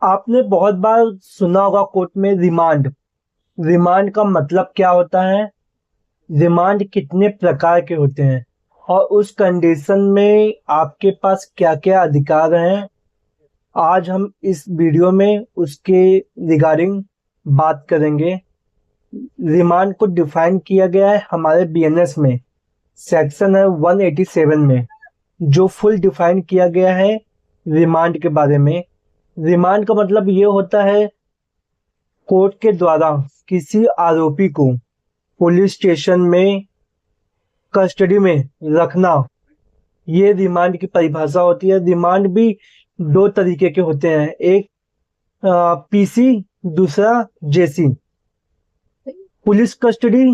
आपने बहुत बार सुना होगा कोर्ट में रिमांड। रिमांड का मतलब क्या होता है? रिमांड कितने प्रकार के होते हैं और उस कंडीशन में आपके पास क्या क्या अधिकार हैं। आज हम इस वीडियो में उसके रिगार्डिंग बात करेंगे। रिमांड को डिफाइन किया गया है हमारे बीएनएस में, सेक्शन है 187 में, जो फुल डिफाइन किया गया है रिमांड के बारे में। रिमांड का मतलब ये होता है कोर्ट के द्वारा किसी आरोपी को पुलिस स्टेशन में कस्टडी में रखना। ये रिमांड की परिभाषा होती है। रिमांड भी दो तरीके के होते हैं, एक पीसी, दूसरा जेसी। पुलिस कस्टडी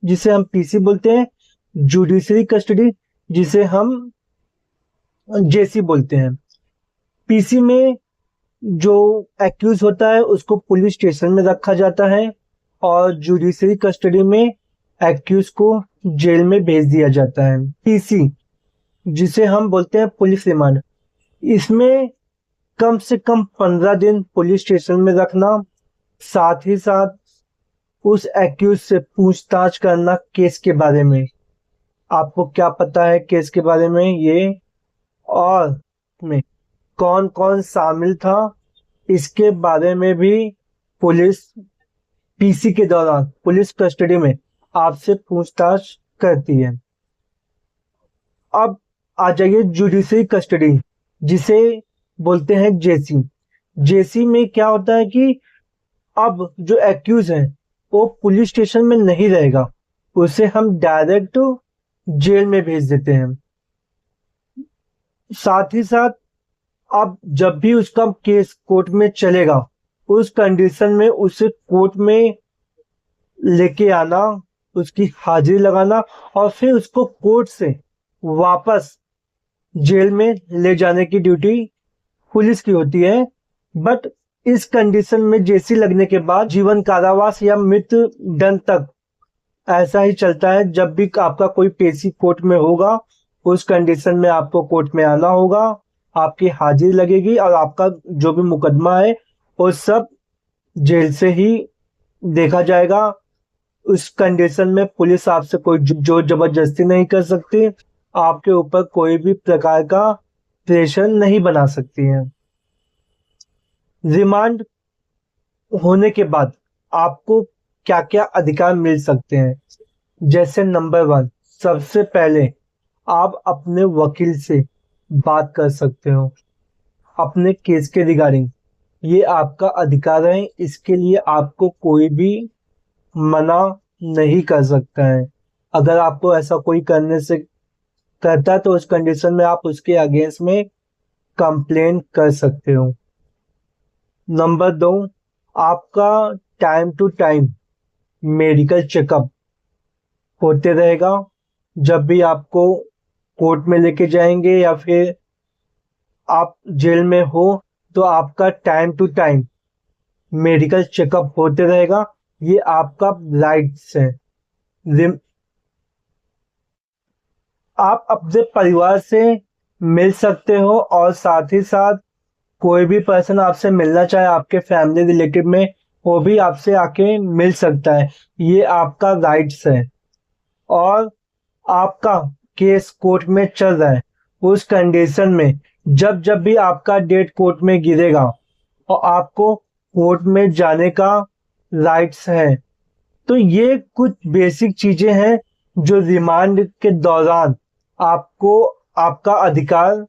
जिसे हम पीसी बोलते हैं, जुडिशरी कस्टडी जिसे हम जेसी बोलते हैं। पीसी में जो एक्यूज होता है उसको पुलिस स्टेशन में रखा जाता है और जुडिशरी कस्टडी में एक्यूज को जेल में भेज दिया जाता है। पीसी जिसे हम बोलते हैं पुलिस रिमांड, इसमें कम से कम 15 दिन पुलिस स्टेशन में रखना, साथ ही साथ उस एक्यूज से पूछताछ करना केस के बारे में। आपको क्या पता है केस के बारे में ये, और में कौन कौन शामिल था, इसके बारे में भी पुलिस पीसी के दौरान पुलिस कस्टडी में आपसे पूछताछ करती है। अब आ जाइए जुडिशरी कस्टडी जिसे बोलते हैं जेसी। जेसी में क्या होता है कि अब जो एक्यूज है वो पुलिस स्टेशन में नहीं रहेगा, उसे हम डायरेक्ट जेल में भेज देते हैं। साथ ही साथ अब जब भी उसका केस कोर्ट में चलेगा, उस कंडीशन में उसे कोर्ट में लेके आना, उसकी हाजिरी लगाना और फिर उसको कोर्ट से वापस जेल में ले जाने की ड्यूटी पुलिस की होती है। बट इस कंडीशन में जेसी लगने के बाद जीवन कारावास या मृत्यु दंड तक ऐसा ही चलता है। जब भी आपका कोई पेशी कोर्ट में होगा, उस कंडीशन में आपको कोर्ट में आना होगा, आपकी हाजिरी लगेगी और आपका जो भी मुकदमा है वो सब जेल से ही देखा जाएगा। उस कंडीशन में पुलिस आपसे कोई जोर जबरदस्ती नहीं कर सकती, आपके ऊपर कोई भी प्रकार का प्रेशर नहीं बना सकती है। रिमांड होने के बाद आपको क्या क्या अधिकार मिल सकते हैं? जैसे नंबर 1, सबसे पहले आप अपने वकील से बात कर सकते हो अपने केस के रिगार्डिंग। ये आपका अधिकार है, इसके लिए आपको कोई भी मना नहीं कर सकता है। अगर आपको ऐसा कोई करने से करता है तो उस कंडीशन में आप उसके अगेंस्ट में कंप्लेन कर सकते हो। नंबर 2, आपका time to time medical checkup होते रहेगा। जब भी आपको कोर्ट में लेके जाएंगे या फिर आप जेल में हो तो आपका time to time medical checkup होते रहेगा। ये आपका राइट्स है। आप अपने परिवार से मिल सकते हो और साथ ही साथ कोई भी पर्सन आपसे मिलना चाहे आपके फैमिली रिलेटिव में, वो भी आपसे आके मिल सकता है। ये आपका राइट्स है। और आपका केस कोर्ट में चल रहा है, उस कंडीशन में जब जब भी आपका डेट कोर्ट में गिरेगा और आपको कोर्ट में जाने का राइट्स है। तो ये कुछ बेसिक चीजें हैं जो रिमांड के दौरान आपको आपका अधिकार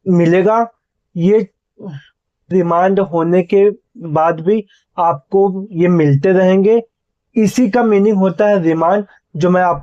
मिलेगा। ये रिमांड होने के बाद भी आपको ये मिलते रहेंगे। इसी का मीनिंग होता है रिमांड, जो मैं आप